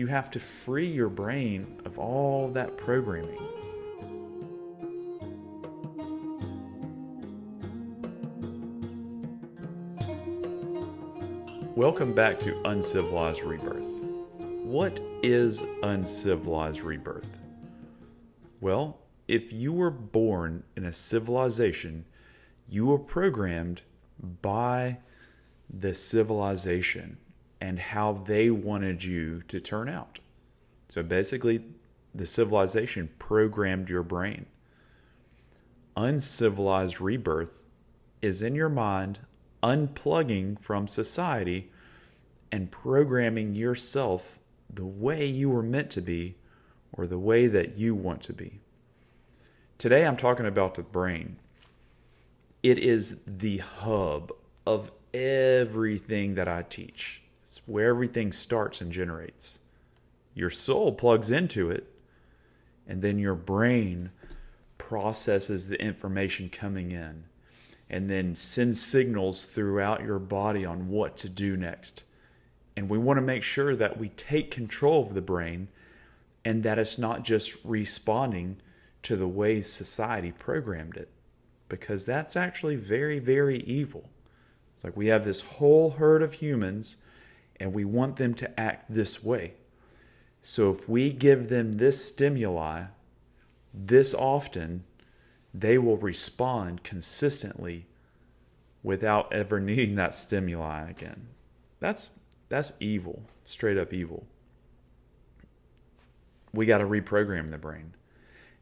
You have to free your brain of all that programming. Welcome back to Uncivilized Rebirth. What is uncivilized rebirth? Well, if you were born in a civilization, you were programmed by the civilization and how they wanted you to turn out. So basically, the civilization programmed your brain. Uncivilized rebirth is in your mind unplugging from society and programming yourself the way you were meant to be or the way that you want to be. Today I'm talking about the brain. It is the hub of everything that I teach. It's where everything starts and generates. Your soul plugs into it, and then your brain processes the information coming in and then sends signals throughout your body on what to do next. And we want to make sure that we take control of the brain and that it's not just responding to the way society programmed it, because that's actually very, very evil. It's like we have this whole herd of humans and we want them to act this way. So if we give them this stimuli this often, they will respond consistently without ever needing that stimuli again. That's evil, straight up evil. We got to reprogram the brain.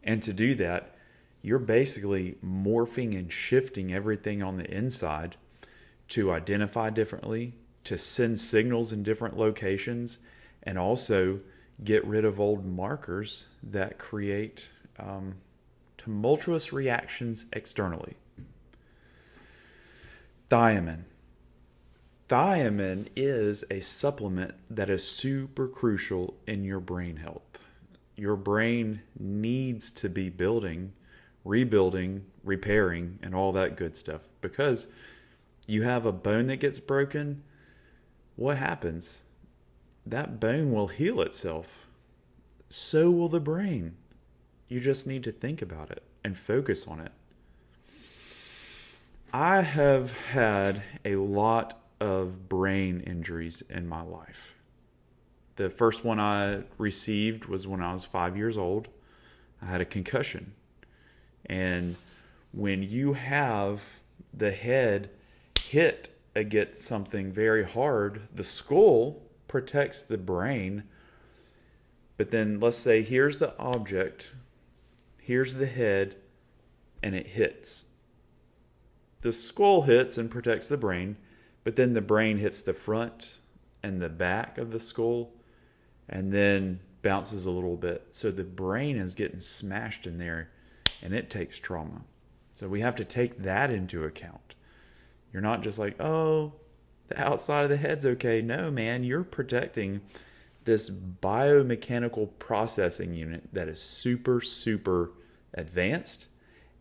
And to do that, you're basically morphing and shifting everything on the inside to identify differently, to send signals in different locations, and also get rid of old markers that create tumultuous reactions externally. Thiamine. Thiamine is a supplement that is super crucial in your brain health. Your brain needs to be building, rebuilding, repairing, and all that good stuff. Because you have a bone that gets broken, what happens? That bone will heal itself. So will the brain. You just need to think about it and focus on it. I have had a lot of brain injuries in my life. The first one I received was when I was 5 years old. I had a concussion. And when you have the head hit against something very hard, the skull protects the brain. But then let's say here's the object, here's the head, and it hits. The skull hits and protects the brain, but then the brain hits the front and the back of the skull and then bounces a little bit. So the brain is getting smashed in there and it takes trauma. So we have to take that into account. You're not just like, oh, the outside of the head's okay. No, man, you're protecting this biomechanical processing unit that is super, super advanced,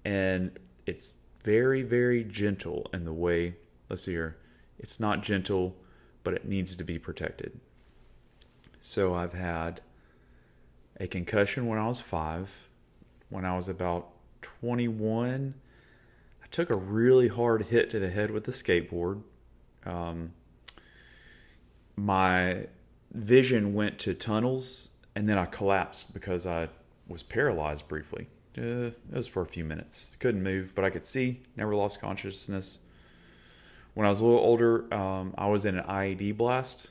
and it's very, very gentle in the way, let's see here, it's not gentle, but it needs to be protected. So I've had a concussion when I was 5. When I was about 21, I took a really hard hit to the head with a skateboard. My vision went to tunnels, and then I collapsed because I was paralyzed briefly. It was for a few minutes. Couldn't move, but I could see. Never lost consciousness. When I was a little older, I was in an IED blast.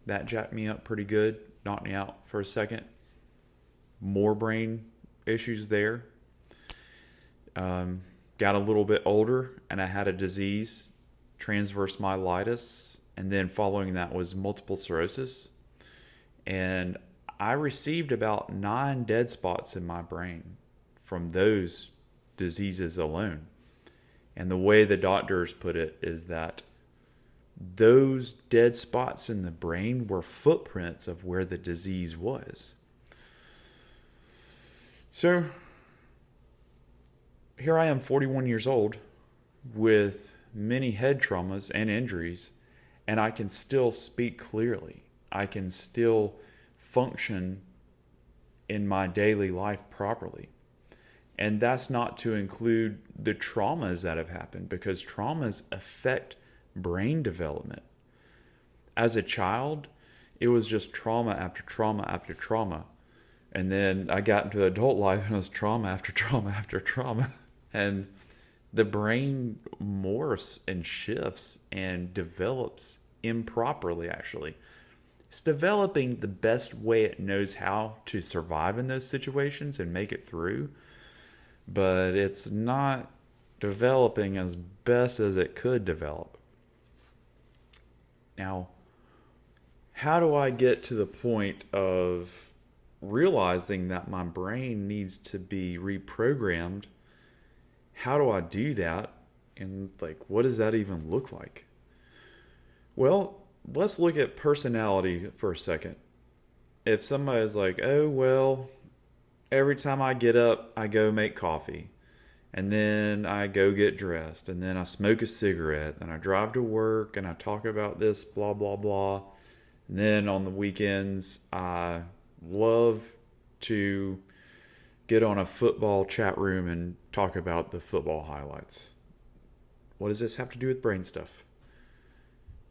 That jacked me up pretty good. Knocked me out for a second. More brain issues there. Got a little bit older, and I had a disease, transverse myelitis. And then following that was multiple sclerosis. And I received about 9 dead spots in my brain from those diseases alone. And the way the doctors put it is that those dead spots in the brain were footprints of where the disease was. So here I am, 41 years old, with many head traumas and injuries, and I can still speak clearly. I can still function in my daily life properly. And that's not to include the traumas that have happened, because traumas affect brain development. As a child, it was just trauma after trauma after trauma. And then I got into adult life and it was trauma after trauma after trauma. And the brain morphs and shifts and develops improperly, actually. It's developing the best way it knows how to survive in those situations and make it through. But it's not developing as best as it could develop. Now, how do I get to the point of realizing that my brain needs to be reprogrammed? How do I do that? And what does that even look like? Well, let's look at personality for a second. If somebody's like, oh, well, every time I get up, I go make coffee. And then I go get dressed. And then I smoke a cigarette. And I drive to work and I talk about this, blah, blah, blah. And then on the weekends, I love to get on a football chat room and talk about the football highlights. What does this have to do with brain stuff?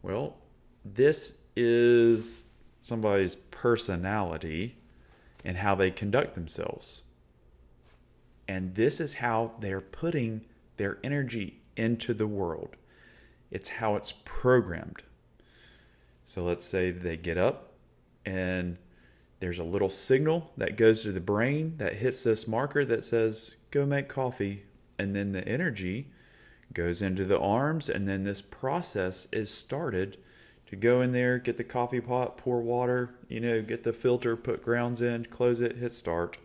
Well, this is somebody's personality and how they conduct themselves. And this is how they're putting their energy into the world. It's how it's programmed. So let's say they get up and there's a little signal that goes to the brain that hits this marker that says, go make coffee. And then the energy goes into the arms, and then this process is started to go in there, get the coffee pot, pour water, get the filter, put grounds in, close it, hit start.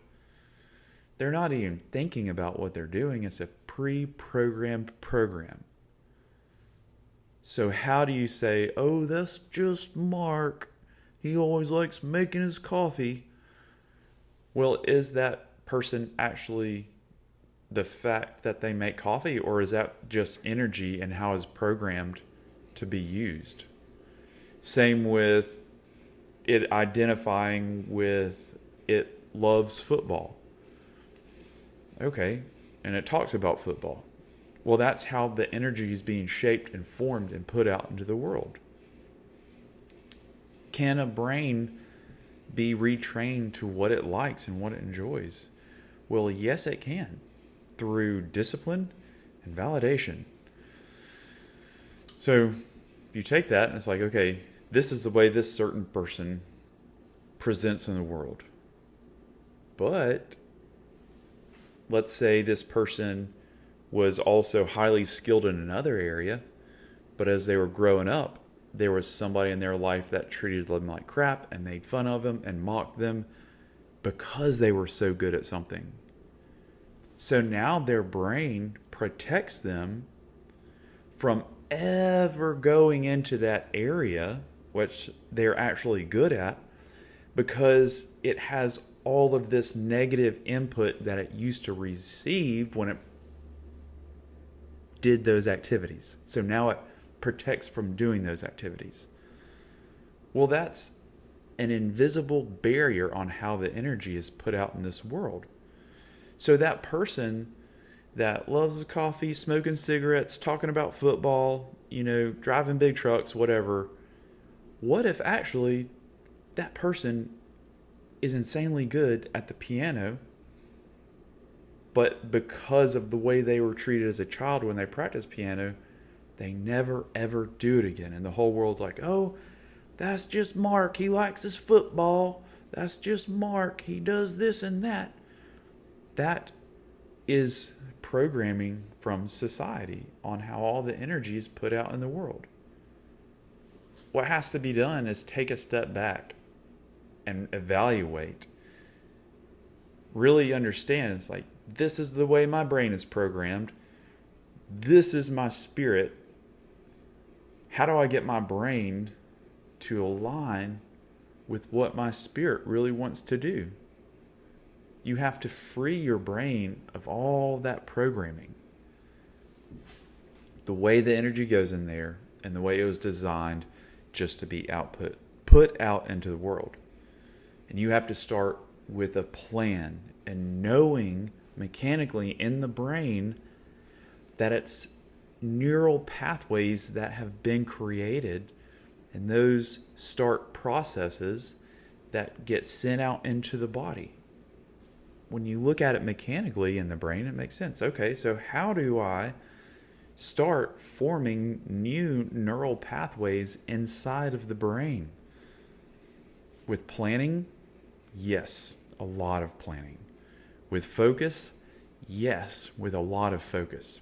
They're not even thinking about what they're doing. It's a pre-programmed program. So how do you say, oh, that's just Mark. He always likes making his coffee. Well, is that person actually the fact that they make coffee, or is that just energy and how it's programmed to be used? Same with it identifying with it loves football. Okay, and it talks about football. Well, that's how the energy is being shaped and formed and put out into the world. Can a brain be retrained to what it likes and what it enjoys? Well, yes, it can, through discipline and validation. So if you take that and it's like, okay, this is the way this certain person presents in the world. But let's say this person was also highly skilled in another area, but as they were growing up, there was somebody in their life that treated them like crap and made fun of them and mocked them because they were so good at something. So now their brain protects them from ever going into that area, which they're actually good at, because it has all of this negative input that it used to receive when it did those activities. So now it protects from doing those activities. Well, that's an invisible barrier on how the energy is put out in this world. So that person that loves coffee, smoking cigarettes, talking about football, driving big trucks, whatever, what if actually that person is insanely good at the piano, but because of the way they were treated as a child when they practiced piano, they never ever do it again. And the whole world's like, oh, that's just Mark. He likes his football. That's just Mark. He does this and that. That is programming from society on how all the energy is put out in the world. What has to be done is take a step back and evaluate. Really understand, it's like, this is the way my brain is programmed. This is my spirit. How do I get my brain to align with what my spirit really wants to do? You have to free your brain of all that programming. The way the energy goes in there and the way it was designed just to be put out into the world. And you have to start with a plan and knowing mechanically in the brain that it's neural pathways that have been created, and those start processes that get sent out into the body. When you look at it mechanically in the brain, it makes sense. Okay, so how do I start forming new neural pathways inside of the brain? With planning, yes, a lot of planning. With focus, yes, with a lot of focus.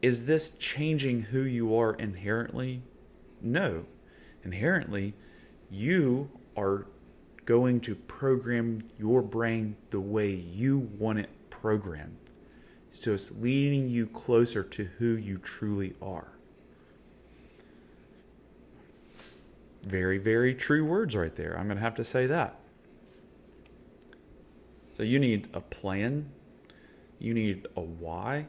Is this changing who you are inherently? No. Inherently, you are going to program your brain the way you want it programmed. So it's leading you closer to who you truly are. Very, very true words right there. I'm going to have to say that. So you need a plan, you need a why,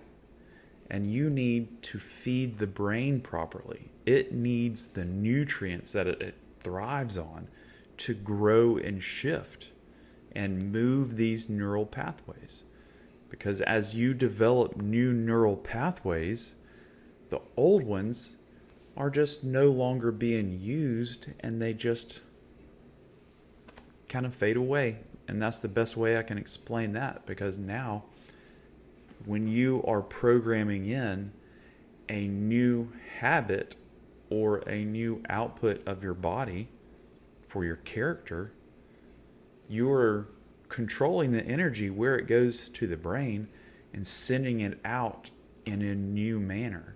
and you need to feed the brain properly. It needs the nutrients that it thrives on to grow and shift and move these neural pathways. Because as you develop new neural pathways, the old ones are just no longer being used and they just kind of fade away. And that's the best way I can explain that, because now when you are programming in a new habit or a new output of your body for your character, you're controlling the energy where it goes to the brain and sending it out in a new manner.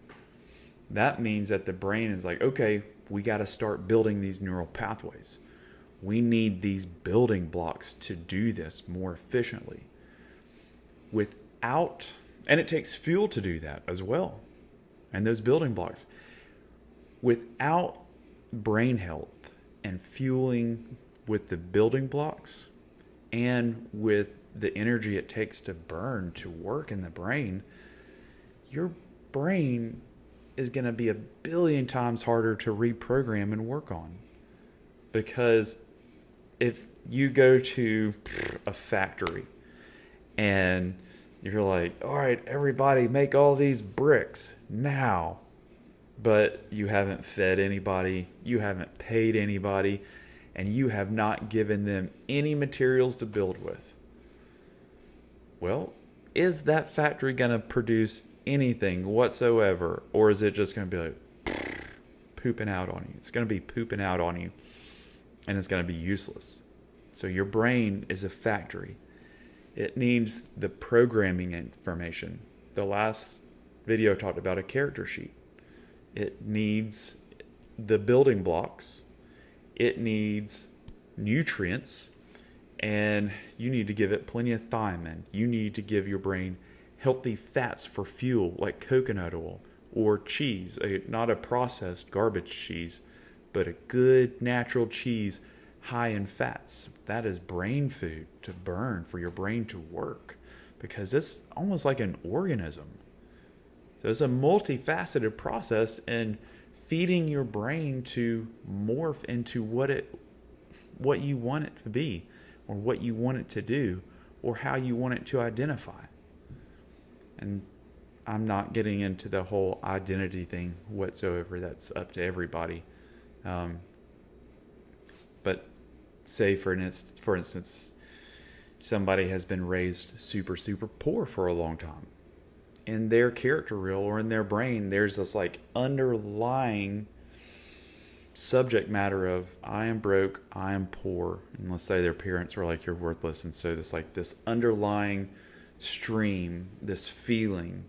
That means that the brain is like, okay, we got to start building these neural pathways. We need these building blocks to do this more efficiently. And it takes fuel to do that as well. And those building blocks. Without brain health and fueling with the building blocks and with the energy it takes to burn to work in the brain, your brain is going to be 1 billion times harder to reprogram and work on. Because if you go to a factory and you're like, all right, everybody make all these bricks now, but you haven't fed anybody, you haven't paid anybody, and you have not given them any materials to build with. Well, is that factory going to produce anything whatsoever, or is it just going to be like pooping out on you? It's going to be pooping out on you, and it's going to be useless. So your brain is a factory. It needs the programming information. The last video talked about a character sheet. It needs the building blocks. It needs nutrients, and you need to give it plenty of thiamine. You need to give your brain healthy fats for fuel, like coconut oil or cheese, not a processed garbage cheese, but a good natural cheese high in fats. That is brain food to burn for your brain to work, because it's almost like an organism. So it's a multifaceted process, and feeding your brain to morph into what you want it to be, or what you want it to do, or how you want it to identify. And I'm not getting into the whole identity thing whatsoever. That's up to everybody. But say for instance, somebody has been raised super, super poor for a long time. In their character reel or in their brain, there's this like underlying subject matter of, I am broke, I am poor. And let's say their parents were like, you're worthless. And so this underlying stream, this feeling,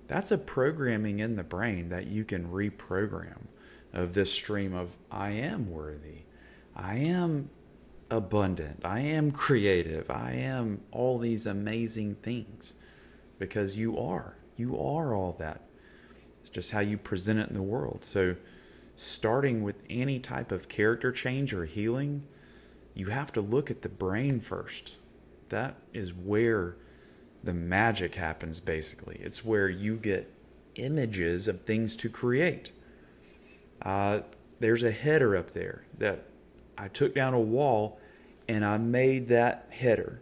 that's a programming in the brain that you can reprogram, of this stream of, I am worthy, I am abundant, I am creative, I am all these amazing things. Because you are all that. It's just how you present it in the world. So starting with any type of character change or healing, you have to look at the brain first. That is where the magic happens, basically. It's where you get images of things to create. There's a header up there that I took down a wall and I made that header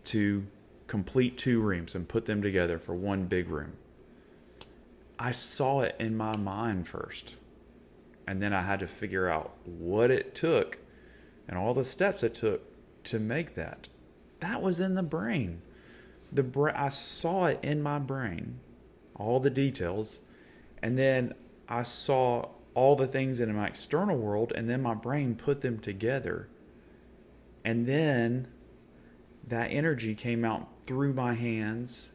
to complete 2 rooms and put them together for one big room. I saw it in my mind first, and then I had to figure out what it took and all the steps it took to make that. That was in the brain. I saw it in my brain, all the details, and then I saw all the things in my external world, and then my brain put them together. And then that energy came out through my hands,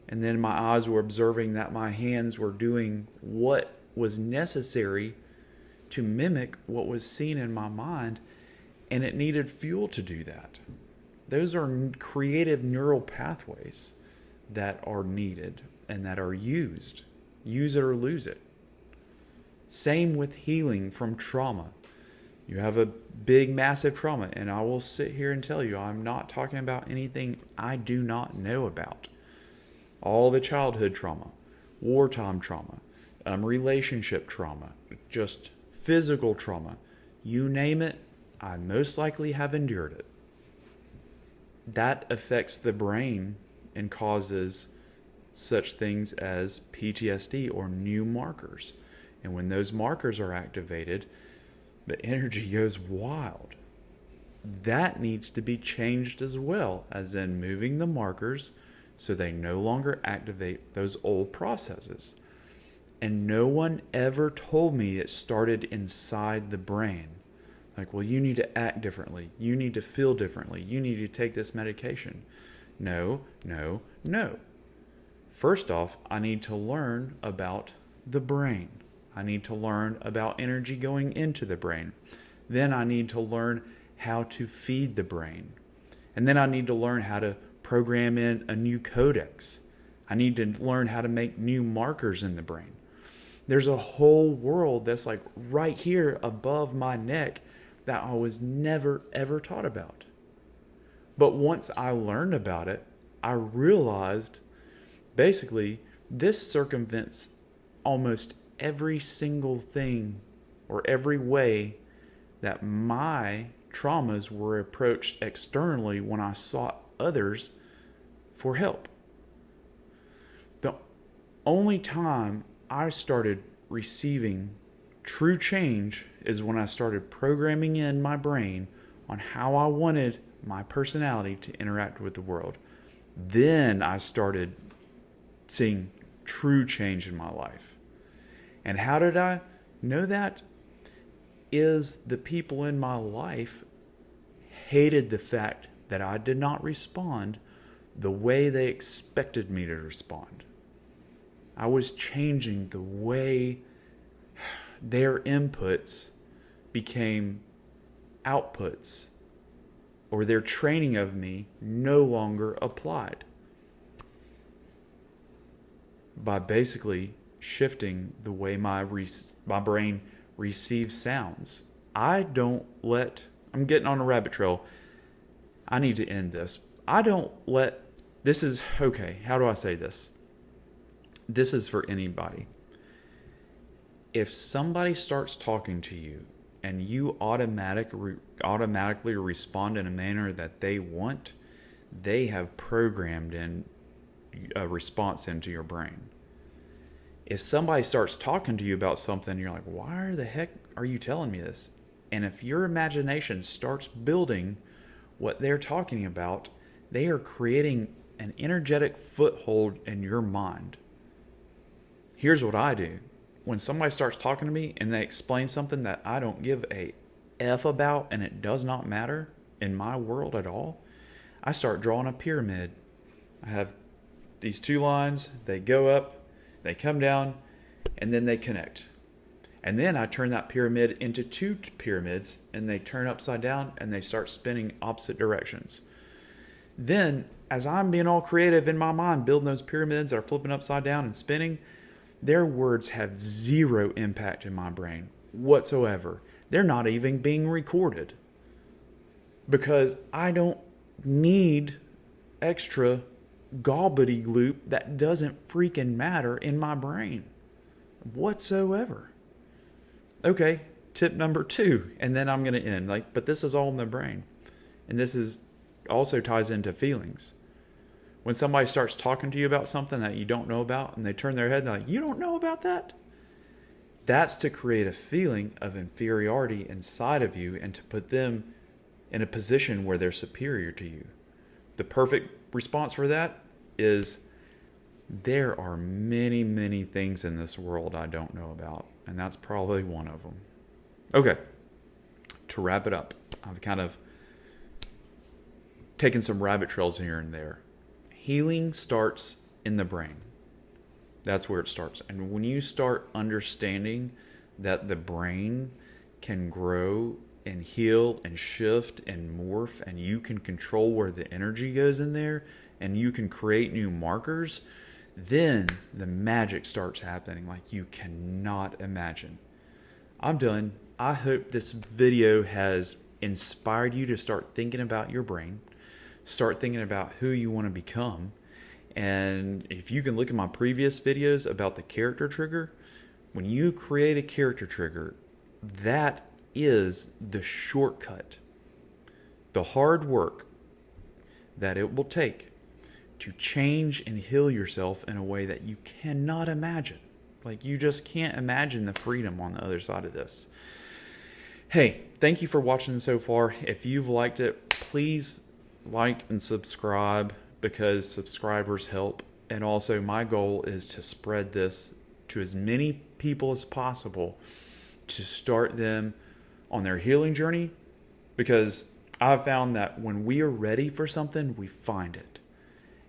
and then my eyes were observing that my hands were doing what was necessary to mimic what was seen in my mind, and it needed fuel to do that. Those are creative neural pathways that are needed and that are used. Use it or lose it. Same with healing from trauma. You have a big, massive trauma, and I will sit here and tell you, I'm not talking about anything I do not know about. All the childhood trauma, wartime trauma, relationship trauma, just physical trauma, you name it, I most likely have endured it. That affects the brain and causes such things as PTSD or new markers. And when those markers are activated, the energy goes wild. That needs to be changed as well, as in moving the markers so they no longer activate those old processes. And no one ever told me it started inside the brain. Like, well, you need to act differently. You need to feel differently. You need to take this medication. No. First off, I need to learn about the brain. I need to learn about energy going into the brain. Then I need to learn how to feed the brain. And then I need to learn how to program in a new codex. I need to learn how to make new markers in the brain. There's a whole world that's like right here above my neck that I was never ever taught about. But once I learned about it, I realized basically this circumvents almost every single thing or every way that my traumas were approached externally when I sought others for help. The only time I started receiving true change is when I started programming in my brain on how I wanted my personality to interact with the world. Then I started seeing true change in my life. And how did I know that? Is the people in my life hated the fact that I did not respond the way they expected me to respond. I was changing the way their inputs became outputs, or their training of me no longer applied. By basically shifting the way my brain receives sounds. I'm getting on a rabbit trail. I need to end this. How do I say this? This is for anybody. If somebody starts talking to you and you automatically respond in a manner that they want, they have programmed in a response into your brain. If somebody starts talking to you about something, you're like, why the heck are you telling me this? And if your imagination starts building what they're talking about, they are creating an energetic foothold in your mind. Here's what I do. When somebody starts talking to me and they explain something that I don't give a F about and it does not matter in my world at all, I start drawing a pyramid. I have these 2 lines, they go up, they come down, and then they connect. And then I turn that pyramid into 2 pyramids, and they turn upside down, and they start spinning opposite directions. Then, as I'm being all creative in my mind, building those pyramids that are flipping upside down and spinning, their words have 0 impact in my brain whatsoever. They're not even being recorded. Because I don't need extra gobbledygook that doesn't freaking matter in my brain whatsoever. Okay, tip number 2, and then I'm going to end. But this is all in the brain. And this is also ties into feelings. When somebody starts talking to you about something that you don't know about, and they turn their head and they're like, you don't know about that? That's to create a feeling of inferiority inside of you and to put them in a position where they're superior to you. The perfect response for that is, there are many, many things in this world I don't know about, and that's probably one of them. Okay, to wrap it up, I've kind of taken some rabbit trails here and there. Healing starts in the brain. That's where it starts. And when you start understanding that the brain can grow and heal and shift and morph, and you can control where the energy goes in there, and you can create new markers, then the magic starts happening like you cannot imagine. I'm done. I hope this video has inspired you to start thinking about your brain, start thinking about who you want to become. And if you can look at my previous videos about the character trigger, when you create a character trigger, that is the shortcut, the hard work that it will take to change and heal yourself in a way that you cannot imagine. Like, you just can't imagine the freedom on the other side of this. Hey, thank you for watching so far. If you've liked it, please like and subscribe, because subscribers help. And also, my goal is to spread this to as many people as possible to start them on their healing journey, because I've found that when we are ready for something, we find it.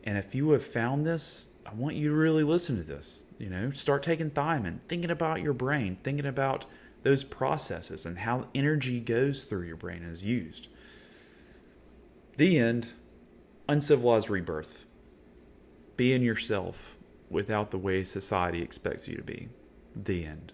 And if you have found this, I want you to really listen to this. Start taking time and thinking about your brain, thinking about those processes and how energy goes through your brain and is used. The end. Uncivilized rebirth. Being yourself without the way society expects you to be. The end.